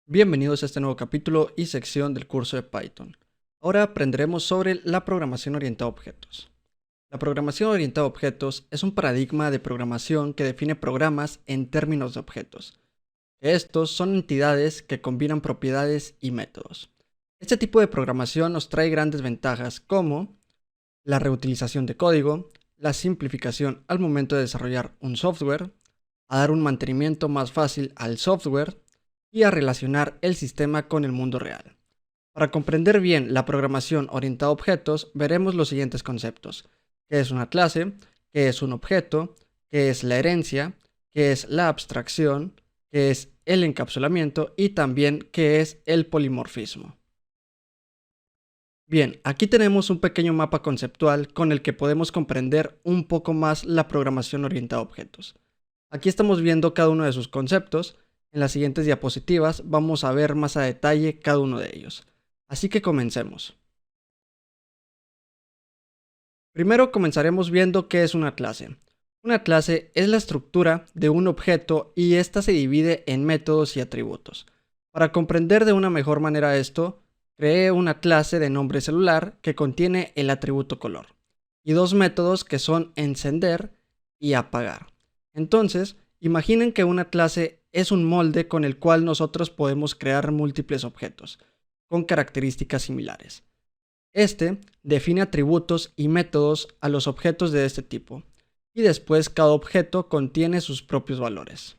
Bienvenidos a este nuevo capítulo y sección del curso de Python. Ahora aprenderemos sobre la programación orientada a objetos. La programación orientada a objetos es un paradigma de programación que define programas en términos de objetos. Estos son entidades que combinan propiedades y métodos. Este tipo de programación nos trae grandes ventajas como la reutilización de código, la simplificación al momento de desarrollar un software, a dar un mantenimiento más fácil al software, y a relacionar el sistema con el mundo real. Para comprender bien la programación orientada a objetos, veremos los siguientes conceptos: qué es una clase, qué es un objeto, qué es la herencia, qué es la abstracción, qué es el encapsulamiento y también qué es el polimorfismo. Bien, aquí tenemos un pequeño mapa conceptual con el que podemos comprender un poco más la programación orientada a objetos. Aquí estamos viendo cada uno de sus conceptos. En las siguientes diapositivas vamos a ver más a detalle cada uno de ellos. Así que comencemos. Primero comenzaremos viendo qué es una clase. Una clase es la estructura de un objeto y ésta se divide en métodos y atributos. Para comprender de una mejor manera esto, creé una clase de nombre celular que contiene el atributo color y dos métodos que son encender y apagar. Entonces, imaginen que una clase es un molde con el cual nosotros podemos crear múltiples objetos, con características similares. Este define atributos y métodos a los objetos de este tipo, y después cada objeto contiene sus propios valores.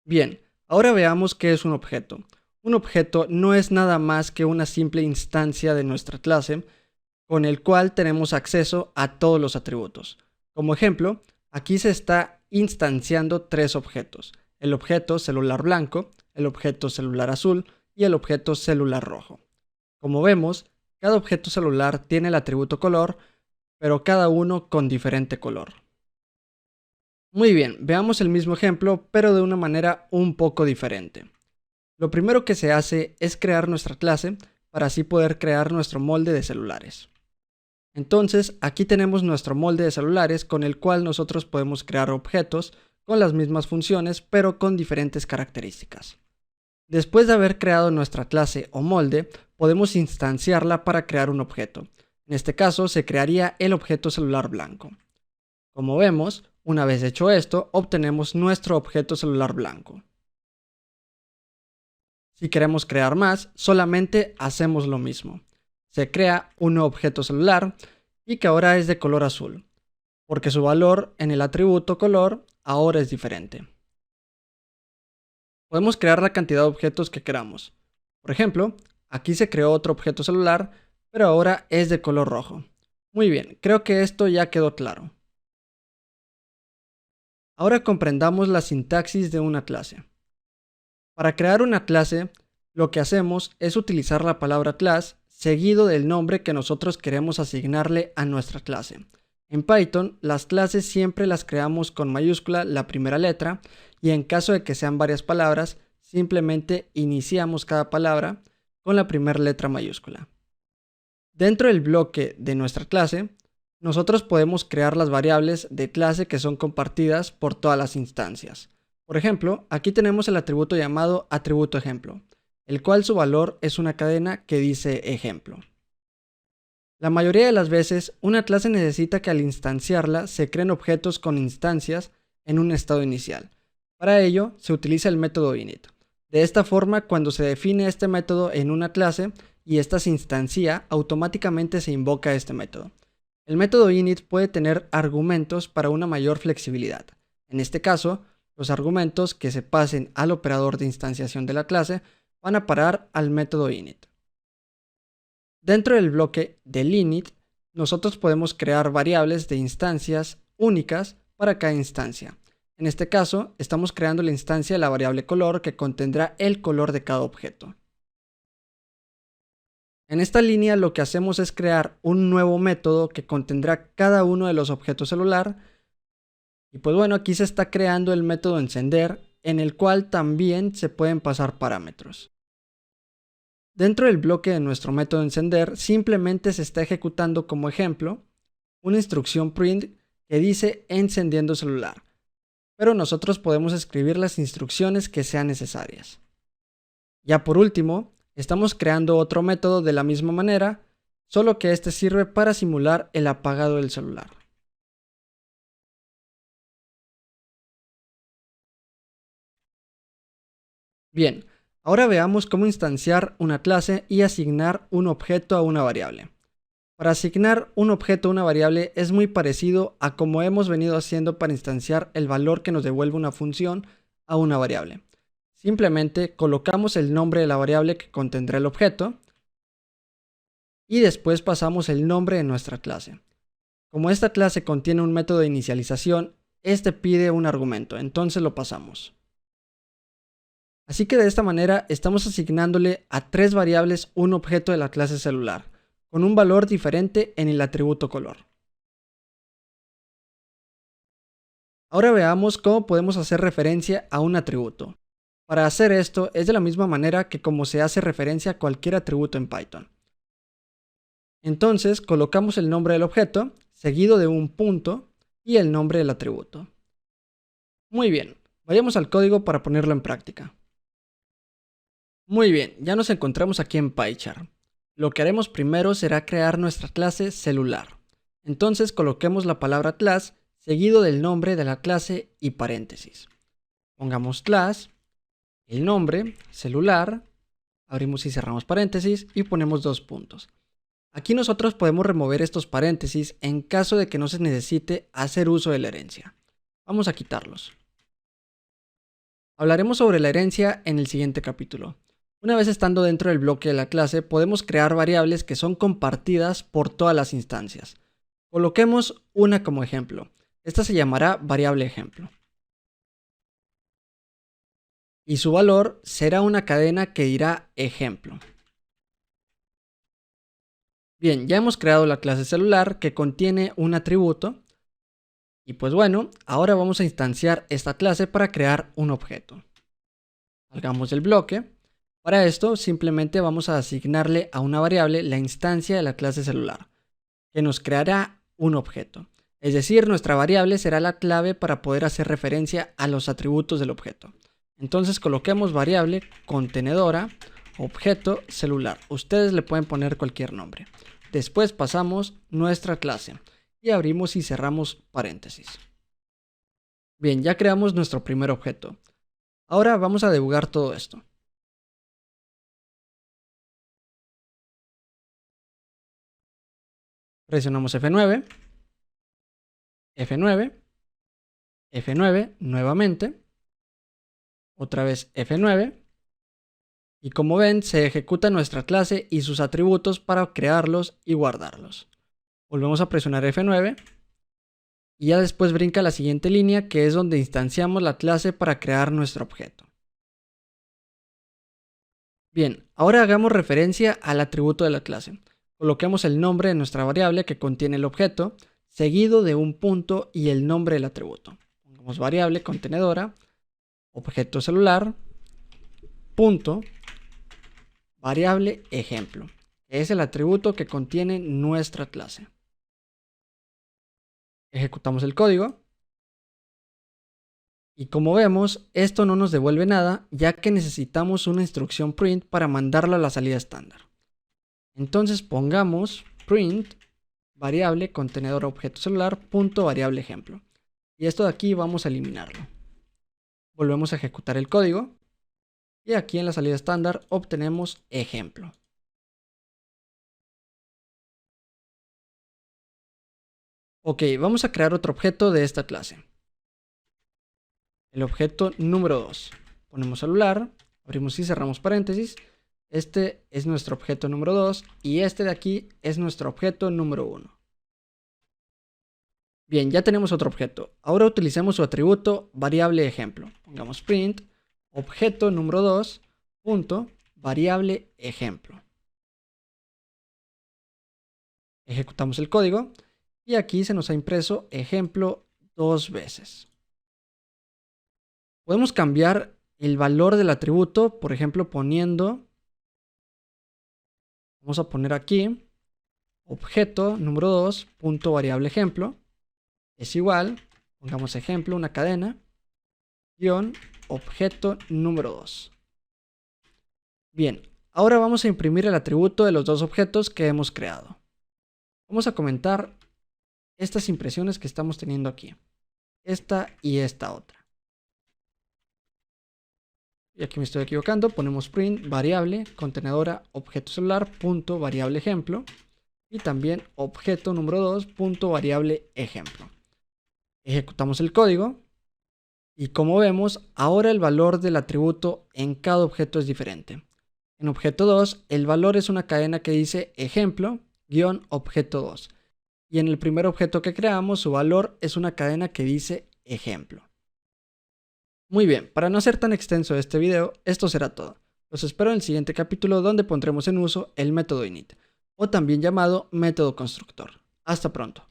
Bien, ahora veamos qué es un objeto. Un objeto no es nada más que una simple instancia de nuestra clase, con el cual tenemos acceso a todos los atributos. Como ejemplo, aquí se está instanciando tres objetos: el objeto celular blanco, el objeto celular azul y el objeto celular rojo. Como vemos, cada objeto celular tiene el atributo color, pero cada uno con diferente color. Muy bien, veamos el mismo ejemplo, pero de una manera un poco diferente. Lo primero que se hace es crear nuestra clase para así poder crear nuestro molde de celulares. Entonces, aquí tenemos nuestro molde de celulares con el cual nosotros podemos crear objetos con las mismas funciones, pero con diferentes características. Después de haber creado nuestra clase o molde, podemos instanciarla para crear un objeto. En este caso, se crearía el objeto celular blanco. Como vemos, una vez hecho esto, obtenemos nuestro objeto celular blanco. Si queremos crear más, solamente hacemos lo mismo. Se crea un nuevo objeto celular y que ahora es de color azul, porque su valor en el atributo color ahora es diferente. Podemos crear la cantidad de objetos que queramos. Por ejemplo, aquí se creó otro objeto celular, pero ahora es de color rojo. Muy bien, creo que esto ya quedó claro. Ahora comprendamos la sintaxis de una clase. Para crear una clase, lo que hacemos es utilizar la palabra class seguido del nombre que nosotros queremos asignarle a nuestra clase. En Python, las clases siempre las creamos con mayúscula la primera letra, y en caso de que sean varias palabras, simplemente iniciamos cada palabra con la primera letra mayúscula. Dentro del bloque de nuestra clase, nosotros podemos crear las variables de clase que son compartidas por todas las instancias. Por ejemplo, aquí tenemos el atributo llamado atributo ejemplo, el cual su valor es una cadena que dice ejemplo. La mayoría de las veces, una clase necesita que al instanciarla se creen objetos con instancias en un estado inicial. Para ello, se utiliza el método init. De esta forma, cuando se define este método en una clase y ésta se instancia, automáticamente se invoca este método. El método init puede tener argumentos para una mayor flexibilidad. En este caso, los argumentos que se pasen al operador de instanciación de la clase van a parar al método init. Dentro del bloque del init, nosotros podemos crear variables de instancias únicas para cada instancia. En este caso, estamos creando la instancia de la variable color que contendrá el color de cada objeto. En esta línea lo que hacemos es crear un nuevo método que contendrá cada uno de los objetos celular. Y pues bueno, aquí se está creando el método encender, en el cual también se pueden pasar parámetros. Dentro del bloque de nuestro método encender, simplemente se está ejecutando como ejemplo una instrucción print que dice encendiendo celular, pero nosotros podemos escribir las instrucciones que sean necesarias. Ya por último, estamos creando otro método de la misma manera, solo que este sirve para simular el apagado del celular. Bien, ahora veamos cómo instanciar una clase y asignar un objeto a una variable. Para asignar un objeto a una variable es muy parecido a como hemos venido haciendo para instanciar el valor que nos devuelve una función a una variable. Simplemente colocamos el nombre de la variable que contendrá el objeto y después pasamos el nombre de nuestra clase. Como esta clase contiene un método de inicialización, este pide un argumento, entonces lo pasamos. Así que de esta manera estamos asignándole a tres variables un objeto de la clase celular, con un valor diferente en el atributo color. Ahora veamos cómo podemos hacer referencia a un atributo. Para hacer esto es de la misma manera que como se hace referencia a cualquier atributo en Python. Entonces colocamos el nombre del objeto, seguido de un punto y el nombre del atributo. Muy bien, vayamos al código para ponerlo en práctica. Muy bien, ya nos encontramos aquí en PyChart. Lo que haremos primero será crear nuestra clase celular. Entonces coloquemos la palabra class seguido del nombre de la clase y paréntesis. Pongamos class, el nombre, celular, abrimos y cerramos paréntesis y ponemos dos puntos. Aquí nosotros podemos remover estos paréntesis en caso de que no se necesite hacer uso de la herencia. Vamos a quitarlos. Hablaremos sobre la herencia en el siguiente capítulo. Una vez estando dentro del bloque de la clase, podemos crear variables que son compartidas por todas las instancias. Coloquemos una como ejemplo. Esta se llamará variable ejemplo. Y su valor será una cadena que dirá ejemplo. Bien, ya hemos creado la clase celular que contiene un atributo. Y pues bueno, ahora vamos a instanciar esta clase para crear un objeto. Salgamos del bloque. Para esto simplemente vamos a asignarle a una variable la instancia de la clase celular, que nos creará un objeto. Es decir, nuestra variable será la clave para poder hacer referencia a los atributos del objeto. Entonces coloquemos variable contenedora objeto celular. Ustedes le pueden poner cualquier nombre. Después pasamos nuestra clase y abrimos y cerramos paréntesis. Bien, ya creamos nuestro primer objeto. Ahora vamos a debugar todo esto. Presionamos F9, F9, F9 nuevamente, otra vez F9, y como ven se ejecuta nuestra clase y sus atributos para crearlos y guardarlos. Volvemos a presionar F9 y ya después brinca la siguiente línea, que es donde instanciamos la clase para crear nuestro objeto. Bien, ahora hagamos referencia al atributo de la clase. Coloquemos el nombre de nuestra variable que contiene el objeto, seguido de un punto y el nombre del atributo. Pongamos variable contenedora, objeto celular, punto, variable ejemplo, que es el atributo que contiene nuestra clase. Ejecutamos el código. Y como vemos, esto no nos devuelve nada, ya que necesitamos una instrucción print para mandarlo a la salida estándar. Entonces pongamos print variable contenedor objeto celular punto variable ejemplo. Y esto de aquí vamos a eliminarlo. Volvemos a ejecutar el código. Y aquí en la salida estándar obtenemos ejemplo. Ok, vamos a crear otro objeto de esta clase. El objeto número 2. Ponemos celular, abrimos y cerramos paréntesis. Este es nuestro objeto número 2 y este de aquí es nuestro objeto número 1. Bien, ya tenemos otro objeto. Ahora utilicemos su atributo variable ejemplo. Pongamos print objeto número 2 punto variable ejemplo. Ejecutamos el código y aquí se nos ha impreso ejemplo dos veces. Podemos cambiar el valor del atributo, por ejemplo, poniendo, vamos a poner aquí, objeto número 2 punto variable ejemplo, es igual, pongamos ejemplo, una cadena, guión, objeto número 2. Bien, ahora vamos a imprimir el atributo de los dos objetos que hemos creado. Vamos a comentar estas impresiones que estamos teniendo aquí. Esta y esta otra. Y aquí me estoy equivocando, ponemos print variable contenedora objeto celular punto variable ejemplo y también objeto número 2 punto variable ejemplo. Ejecutamos el código y como vemos, ahora el valor del atributo en cada objeto es diferente. En objeto 2, el valor es una cadena que dice ejemplo-objeto 2 y en el primer objeto que creamos su valor es una cadena que dice ejemplo. Muy bien, para no hacer tan extenso este video, esto será todo. Los espero en el siguiente capítulo donde pondremos en uso el método init, o también llamado método constructor. Hasta pronto.